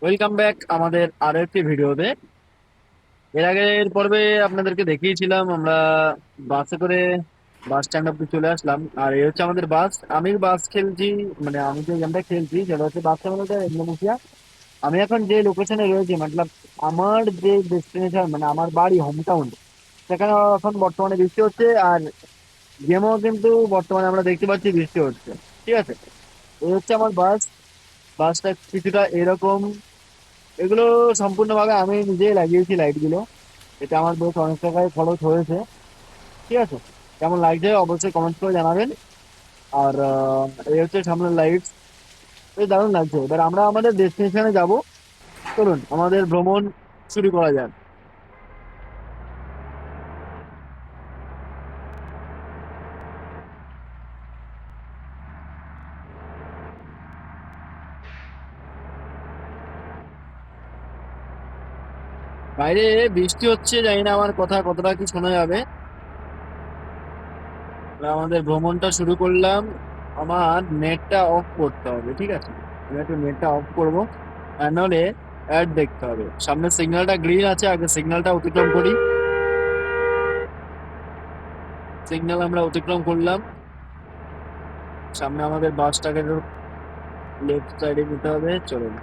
Welcome back আমাদের আরো একটি ভিডিওতে। এর আগের পর্বে আপনাদেরকে দেখিয়েছিলাম আমরা বাসে করে বাস স্ট্যান্ড অব্দি চলে আসলাম। আর এই হচ্ছে আমাদের বাস। আমি বাস খেলছি, মানে আমি যে গেমটা খেলছি সেটা হচ্ছে বাস টার্মিনাল ইন্দোনেশিয়া। আমি এখন যে লোকেশনে রয়েছি, মতলব আমার যে ডেস্টিনেশন, মানে আমার বাড়ি হোম টাউন, সেখানে এখন বর্তমানে বৃষ্টি হচ্ছে। আর গেমও কিন্তু বর্তমানে আমরা দেখতে পাচ্ছি বৃষ্টি হচ্ছে। ঠিক আছে, এই হচ্ছে আমার বাস। বাসটা কিছুটা এরকম। এগুলো সম্পূর্ণভাবে আমি নিজেই লাগিয়েছি লাইট গুলো। এটা আমার বেশ অনেক টাকায় খরচ হয়েছে। ঠিক আছে, কেমন লাগছে অবশ্যই কমেন্ট করে জানাবেন। আর এই হচ্ছে সামনের লাইট। বেশ দারুণ লাগছে। এবার আমরা আমাদের ডেস্টিনেশনে যাব। চলুন আমাদের ভ্রমণ শুরু করা যাক। বাইরে বৃষ্টি হচ্ছে, জানি না আমার কথা কতটা কি শোনা যাবে। আমরা আমাদের ভ্রমণটা শুরু করলাম। আমার নেটটা অফ করতে হবে, ঠিক আছে। আমি একটু নেটটা অফ করবো, আর নাহলে অ্যাড দেখতে হবে। সামনে সিগন্যালটা গ্রিন আছে, আগে সিগন্যালটা অতিক্রম করি। সিগন্যাল আমরা অতিক্রম করলাম। সামনে আমাদের বাসটাকে লেফট সাইডে নিতে হবে, চলুন।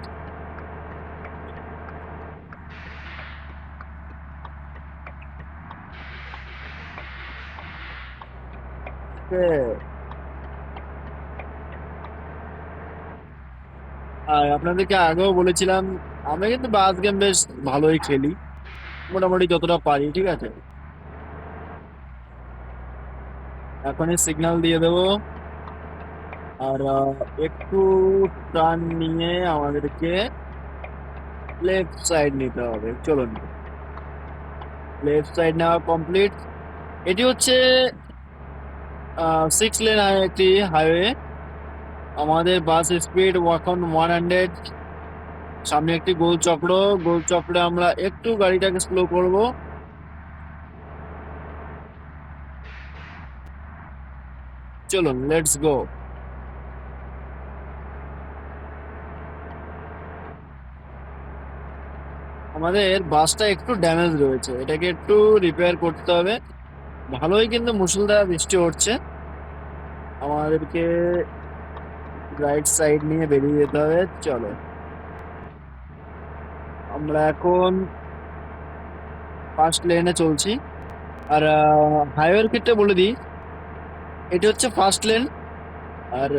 আর আপনাদেরকে আগেও বলেছিলাম, আমি কিন্তু বাস গেম বেশ ভালোই খেলি, মোটামুটি যতটা পারি। ঠিক আছে, এখনই সিগন্যাল দিয়ে দেবো। আর একটু টার্ন নিয়ে আমাদেরকে লেফট সাইড নিতে হবে, চলুন। লেফট সাইড নেওয়া কমপ্লিট। এটি হচ্ছে 6 লেন একটি হাইওয়ে। আমাদের বাস স্পিড এখন 100। সামনে একটি গোল চক্র। গোল চক্রে আমরা একটু গাড়িটাকে স্লো করব। চলুন, লেটস গো। আমাদের বাসটা একটু ড্যামেজ রয়েছে, এটাকে একটু রিপেয়ার করতে হবে। ভালোই কিন্তু মুষলধারে বৃষ্টি হচ্ছে। আমাদেরকে রাইট সাইড নিয়ে বেরিয়ে যেতে হবে, চলো। আমরা এখন ফার্স্ট লেনে চলছি। আর হাইওয়ের ক্ষেত্রে বলে দিই, এটি হচ্ছে ফার্স্ট লেন, আর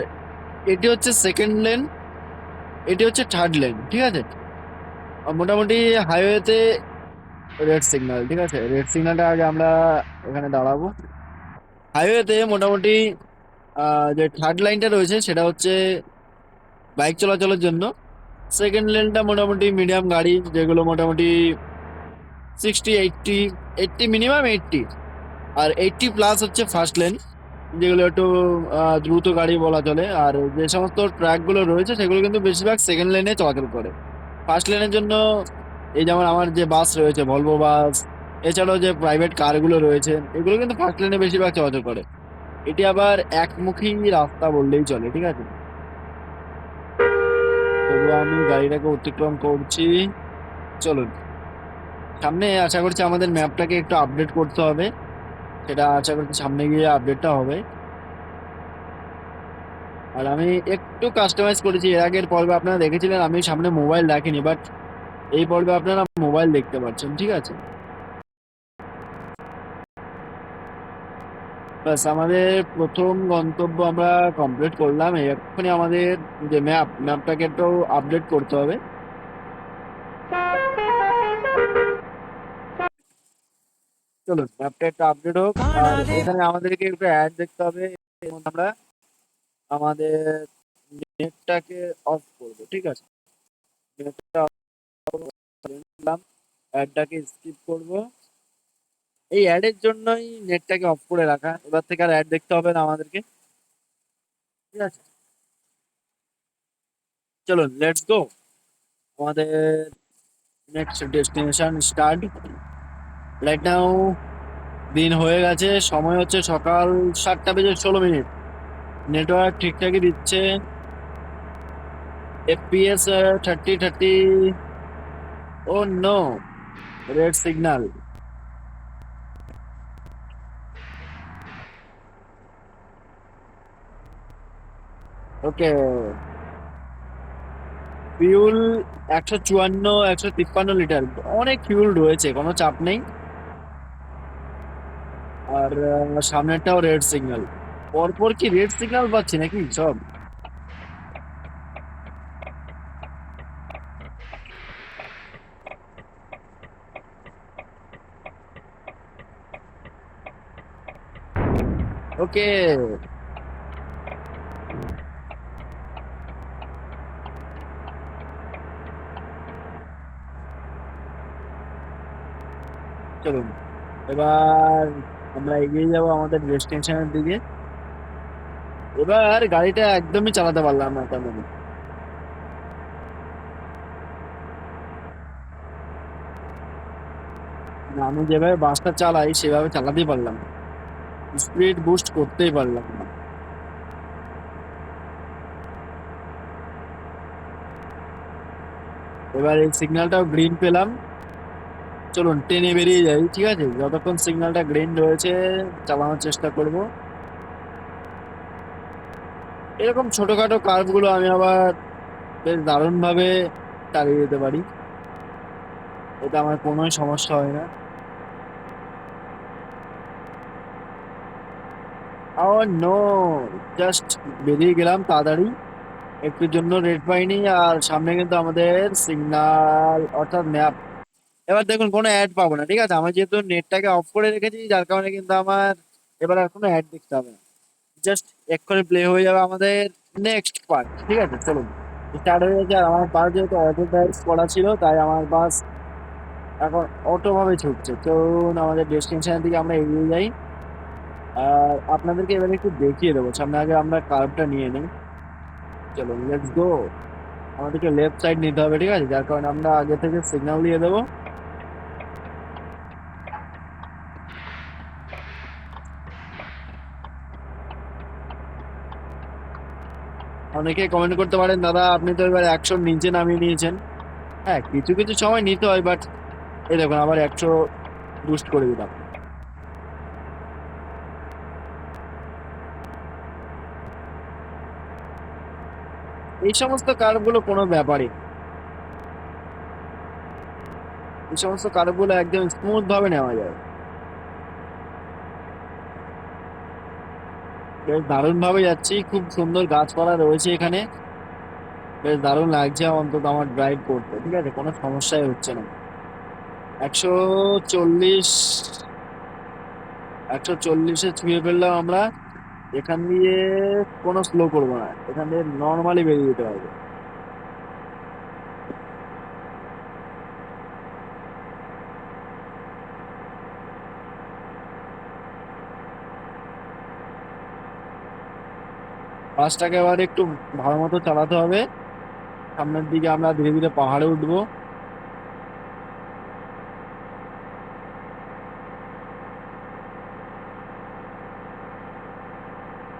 এটি হচ্ছে সেকেন্ড লেন, এটি হচ্ছে থার্ড লেন। ঠিক আছে, আর মোটামুটি হাইওয়েতে রেড সিগন্যাল। ঠিক আছে, রেড সিগন্যালটা আগে আমরা এখানে দাঁড়াবো। হাইওয়েতে মোটামুটি যে থার্ড লাইনটা রয়েছে সেটা হচ্ছে বাইক চলাচলের জন্য। সেকেন্ড লেনটা মোটামুটি মিডিয়াম গাড়ি, যেগুলো মোটামুটি 60, 80, 80 মিনিমাম 80, আর 80+ হচ্ছে ফার্স্ট লেন, যেগুলো একটু দ্রুত গাড়ি বলা চলে। আর যে সমস্ত ট্র্যাকগুলো রয়েছে সেগুলো কিন্তু বেশিরভাগ সেকেন্ড লেনে চলাচল করে। ফার্স্ট লেনের জন্য এই যেমন আমার যে বাস রয়েছে ভলভো বাস, এছাড়াও যে প্রাইভেট কারগুলো রয়েছে, এগুলো কিন্তু ফার্স্ট লেনে বেশিরভাগ চলাচল করে। এটি আবার একমুখী রাস্তা বললেই চলে। ঠিক আছে, তবুও আমি গাড়িটাকে অতিক্রম করছি, চলুন। সামনে আশা করছি আমাদের ম্যাপটাকে একটু আপডেট করতে হবে, সেটা আশা করছি সামনে গিয়ে আপডেটটা হবে। আর আমি একটু কাস্টমাইজ করেছি। এর আগের পর্বে আপনারা দেখেছিলেন আমি সামনে মোবাইল রাখিনি, বাট এই পর্বে আপনারা মোবাইল দেখতে পাচ্ছেন। ঠিক আছে, ব্যাস আমাদের প্রথম গন্তব্য আমরা কমপ্লিট করলাম। এক্ষুনি আমাদের যে ম্যাপটাকে একটু আপডেট করতে হবে। চলুন ম্যাপটা একটু আপডেট হোক। আর এখানে আমাদেরকে একটু অ্যাড দেখতে হবে। এর মধ্যে আমরা আমাদের নেটটাকে অফ করবো। ঠিক আছে, নেটটা দিলাম, অ্যাডটাকে স্কিপ করবো। এই অ্যাডের জন্যই নেটটাকে অফ করে রাখা। এবার থেকে আর অ্যাড দেখতে হবে না আমাদেরকে। ঠিক আছে, চলুন লেটস গো। আমাদের next destination start right now. দিন হয়ে গেছে, সময় হচ্ছে সকাল 7টা বেজে 16 মিনিট। নেটওয়ার্ক ঠিকঠাকই দিচ্ছে। FPS 30 30। ও নো, রেড সিগন্যাল। ওকে, ফিউল 154, 153 লিটার, অনেক ফিউল রয়েছে, কোনো চাপ নেই। আর সামনেরটাও রেড সিগন্যাল। পরপর কি রেড সিগন্যাল পাচ্ছি নাকি সব? ওকে, চলুন এবার আমরা এগিয়ে যাবো আমাদের ডেস্টিনেশনের দিকে। এবার গাড়িটা একদমই চালাতে পারলাম না তেমন। আমি যেভাবে বাসটা চালাই সেভাবে চালাতেই পারলাম না, স্পিড বুস্ট করতেই পারলাম না। এবার এই সিগন্যালটাও গ্রিন পেলাম। চলুন টেনে বেরিয়ে যাই, ঠিক আছে, যতক্ষণ সিগন্যালটা গ্রিন রয়েছে চালানোর চেষ্টা করব। এরকম ছোটখাটো কার্ভ গুলো আমি আবার বেশ দারুণ ভাবে চালিয়ে যেতে পারি, এটা আমার কোনোই সমস্যা হয় না। ও নো, জাস্ট বেরিয়ে গেলাম তাড়াতাড়ি, একটুর জন্য রেড পাইনি। আর সামনে কিন্তু আমাদের সিগন্যাল অর্থাৎ ম্যাপ। এবার দেখুন কোনো অ্যাড পাবো না, ঠিক আছে, আমি যেহেতু নেটটাকে অফ করে রেখেছি যার কারণে কিন্তু আমার এবার আর কোনো অ্যাড দেখতে হবে না। জাস্ট এক্ষুনি প্লে হয়ে যাবে আমাদের নেক্সট পার্ট, ঠিক আছে, চলুন স্টার্ট হয়ে গেছে। আর আমার পার্ট যেহেতু অটো ড্রাইভ করা ছিল তাই আমার বাস এখন অটো ভাবে ছুটছে। চলুন আমাদের ডেস্টিনেশনের দিকে আমরা এগিয়ে যাই। আর আপনাদেরকে এবারে একটু দেখিয়ে দেবো, সামনে আগে আমরা কার্ভটা নিয়ে নিই। চলুন লেটস গো। আমাদেরকে লেফট সাইড নিতে হবে, ঠিক আছে, যার কারণে আমরা আগে থেকে সিগন্যাল দিয়ে দেবো। অনেকে কমেন্ট করতে পারেন, দাদা আপনি তো এবার 100 নিচে নামিয়ে নিয়েছেন। হ্যাঁ, কিছু কিছু সময় নিতে হয়, বাট এই দেখুন আবার 100 বুস্ট করে দিলাম। এই সমস্ত কার্ভগুলো কোনো ব্যাপারই না। এই সমস্ত কার্ভগুলো একদম স্মুথ ভাবে নেওয়া যায়, বেশ দারুণ ভাবে যাচ্ছি, খুব সুন্দর গাছপালা রয়েছে এখানে, বেশ দারুণ লাগছে অন্তত আমার ড্রাইভ করতে, ঠিক আছে, কোনো সমস্যাই হচ্ছে না। 140, 140-এ ছুঁয়ে ফেললাম আমরা। এখান দিয়ে কোনো স্লো করবো না, এখান দিয়ে নর্মালি বেরিয়ে যেতে হবে। বাসটাকে এবার একটু ভালো মতো চালাতে হবে। সামনের দিকে আমরা ধীরে ধীরে পাহাড়ে উঠবো।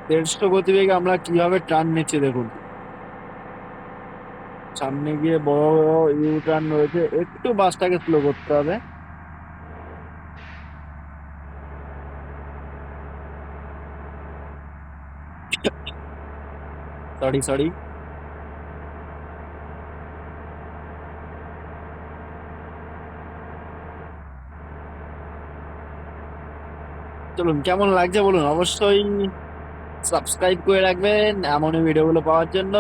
150 গতিবেগে আমরা কিভাবে টার্ন নিচ্ছি দেখুন। সামনে গিয়ে বড় বড় ইউ টার্ন রয়েছে, একটু বাসটাকে স্লো করতে হবে। Sorry sorry. চলুন কেমন লাগছে বলুন, অবশ্যই সাবস্ক্রাইব করে রাখবেন এমনই ভিডিওগুলো পাওয়ার জন্য।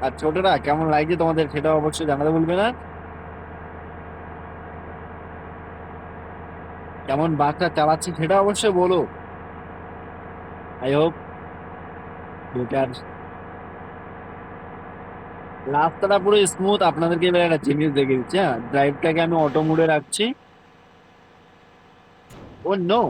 আর ছোটরা কেমন লাগছে তোমাদের সেটা অবশ্যই জানাতে ভুলবে না। কেমন বাসটা চালাচ্ছি সেটা অবশ্যই বলো। I hope better. রাস্তাটা পুরো স্মুথ, আপনাদেরকে এবার একটা জিনিস দেখে দিচ্ছি। হ্যাঁ, ড্রাইভটাকে আমি অটো মোডে রাখছি। ও নো,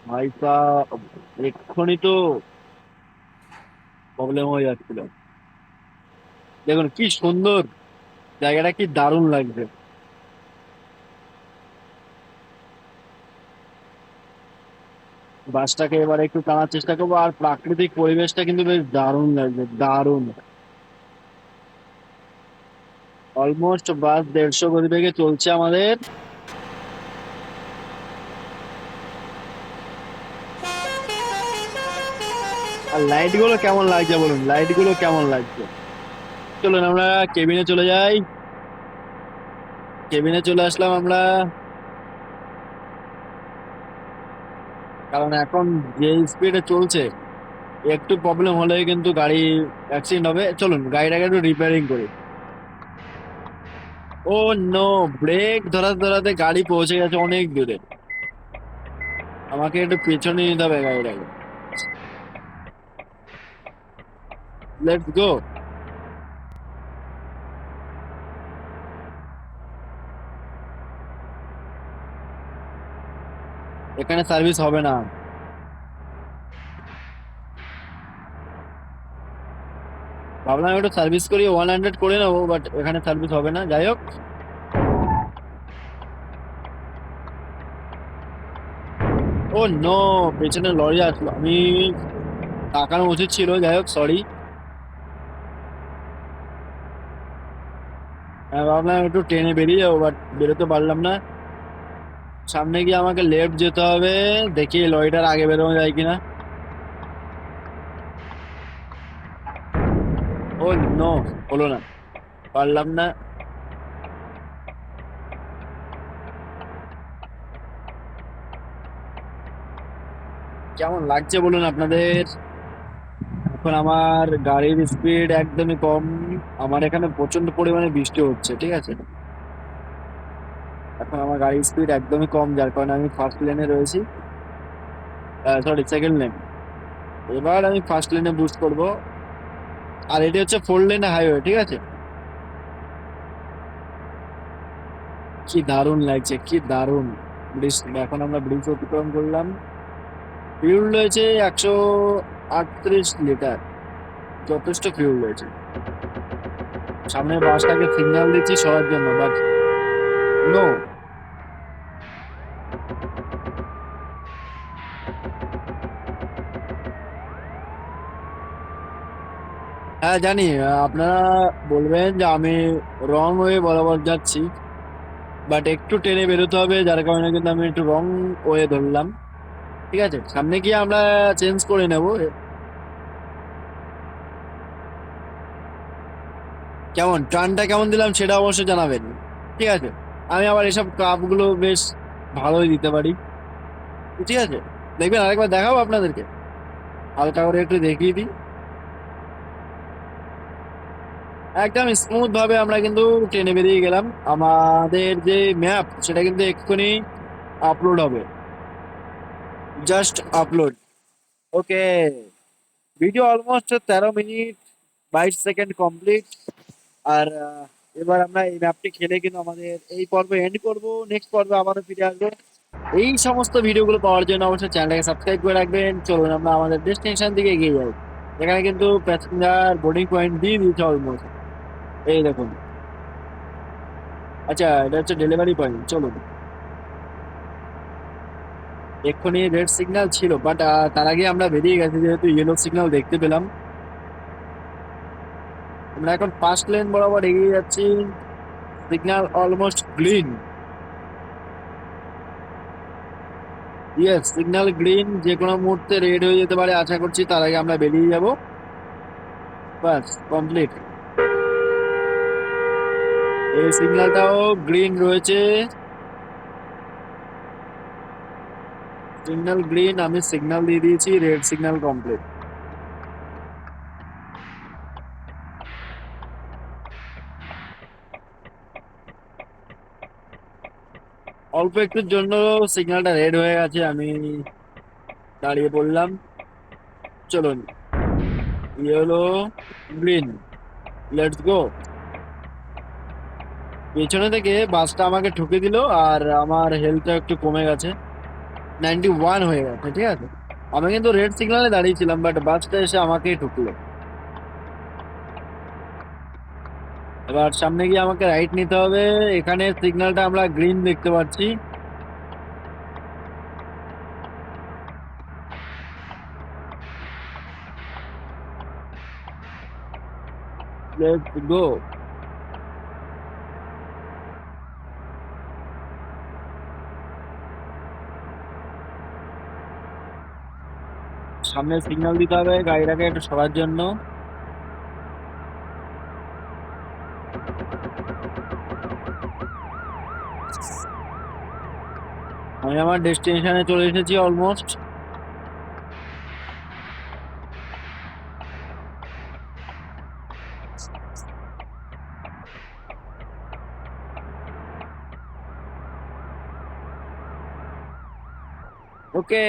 ভাইসা এক্ষুনি তো প্রবলেম হয়ে যাচ্ছিল। দেখুন কি সুন্দর জায়গাটা কি দারুণ লাগছে। বাসটাকে এবার একটু টানার চেষ্টা করবো, আর প্রাকৃতিক পরিবেশটা কিন্তু বেশ দারুণ লাগছে, দারুণ। অলমোস্ট বাস 150 গতিবেগে চলছে আমাদের। আর লাইট গুলো কেমন লাগছে বলুন, লাইট গুলো কেমন লাগছে। চলুন আমরা কেবিনে চলে যাই। কেবিনে চলে আসলাম আমরা, কারণ এখন যে স্পিডে চলছে একটু প্রবলেম হলে কিন্তু গাড়ি অ্যাক্সিডেন্ট হবে। চলুন গাড়িটাকে একটু রিপেয়ারিং করি। ও নো, ব্রেক ধরাতে ধরাতে গাড়ি পৌঁছে গেছে অনেক দূরে। আমাকে একটু পেছনে নিতে হবে গাড়িটাকে। Let's go. এখানে সার্ভিস হবে না। ভাবলাম একটু সার্ভিস করি, 100 করে নেবো, বাট এখানে সার্ভিস হবে না। যাই হোক। ও নো, পেছনে লরি আসলো, আমি তাকানো উচিত ছিল। যাই হোক, সরি। ভাবলাম একটু ট্রেনে বেরিয়ে যাবো, বাট বেরোতে পারলাম না। সামনে গিয়ে আমাকে লেফট যেতে হবে, দেখি লরিটার আগে বেরোনো যায় কিনা। ও নো, হলো না, পারলাম না। কেমন লাগছে বলুন আপনাদের। এখন আমার গাড়ির স্পিড একদমই কম। আমার এখানে প্রচন্ড পরিমাণে বৃষ্টি হচ্ছে, ঠিক আছে। এখন আমার গাড়ির স্পিড একদমই কম, যার কারণে আমি ফার্স্ট লেনে রয়েছি, সরি সেকেন্ড লেন। এবার আমি ফার্স্ট লেনে বুস্ট করব। আর এটি হচ্ছে 4 লেন হাইওয়ে, ঠিক আছে। কি দারুণ লাগছে, কি দারুণ। ব্রিজ, এখন আমরা ব্রিজ অতিক্রম করলাম। ফিউল রয়েছে 138 লিটার, যথেষ্ট ফিউল রয়েছে। সামনের বাসটাকে সিগন্যাল দিচ্ছি সরার জন্য, বাট নো। হ্যাঁ জানি, আপনারা বলবেন যে আমি রং ওয়ে বরাবর যাচ্ছি, বাট একটু টেনে বেরোতে হবে, যার কারণে কিন্তু আমি একটু রং ওয়ে ধরলাম। ঠিক আছে, সামনে গিয়ে আমরা চেঞ্জ করে নেব। কেমন টার্নটা কেমন দিলাম সেটা অবশ্যই জানাবেন, ঠিক আছে। আমি আবার এসব কাপগুলো বেশ ভালোই দিতে পারি, ঠিক আছে। দেখবেন, আরেকবার দেখাবো আপনাদেরকে, হালকা করে একটু দেখিয়ে দিই। একদম স্মুথ ভাবে আমরা কিন্তু ট্রেনে বেরিয়ে গেলাম। আমাদের যে ম্যাপ সেটা কিন্তু এক্ষুনি আপলোড হবে, just upload. Okay, video almost 13 minute 22 second complete. আর এবার আমরা এই ম্যাপটি খেলে কিন্তু আমাদের এই পর্ব এন্ড করব। নেক্সট পর্বে আবারও ফিরে আসবো। এই সমস্ত ভিডিওগুলো পাওয়ার জন্য অবশ্যই চ্যানেলটাকে সাবস্ক্রাইব করে রাখবেন। চলুন আমরা আমাদের ডেস্টিনেশন দিকে এগিয়ে যাই। এখানে কিন্তু প্যাসেঞ্জার বোর্ডিং পয়েন্ট দিয়ে দিয়েছে অলমোস্ট, এই দেখুন। আচ্ছা, এটা হচ্ছে ডেলিভারি পয়েন্ট। চলুন, এক্ষুনি রেড সিগন্যাল ছিল, বাট তার আগে আমরা বেরিয়ে গেছি যেহেতু ইয়েলো সিগন্যাল দেখতে পেলাম। আমরা এখন ফার্স্ট লেন বরাবর এগিয়ে যাচ্ছি। Signal almost green. Yes, signal green, যে কোনো মুহূর্তে রেড হয়ে যেতে পারে আশা করছি, তার আগে আমরা বেরিয়ে যাব। বাস কমপ্লিট। এই সিগন্যালটাও গ্রিন রয়েছে। সিগন্যাল গ্রিন, আমি সিগন্যাল দিয়ে দিয়েছি, রেড সিগন্যাল কমপ্লিট। অল্প একটুর জন্য সিগন্যালটা রেড হয়ে গেছে, আমি দাঁড়িয়ে পড়লাম। চলুন, ইয়েলো গ্রিন, লেটস গো। পেছনে থেকে বাসটা আমাকে ঠুকে দিল, আর আমার হেলথটা একটু কমে গেছে, 91 হয়ে গেছে, ঠিক আছে। আমি কিন্তু রেড সিগন্যালে দাঁড়িয়েছিলাম, বাট বাসটা এসে আমাকেই ঠুকলো। এবার সামনে গিয়ে আমাকে রাইট নিতে হবে। এখানে সিগন্যালটা আমরা গ্রিন দেখতে পাচ্ছি। Let's go. সামনে সিগন্যাল দিতে হবে গাড়িটাকে একটু সরার জন্য। আমি আমার ডেস্টিনেশনে চলে এসেছি অলমোস্ট। ওকে,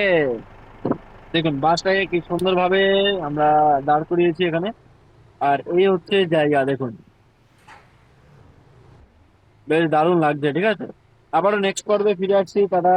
দেখুন বাসটাকে কি সুন্দর ভাবে আমরা দাঁড় করিয়েছি এখানে। আর এই হচ্ছে জায়গা, দেখুন বেশ দারুণ লাগছে। ঠিক আছে, আবারও নেক্সট পর্বে ফিরে আসছি। টাটা।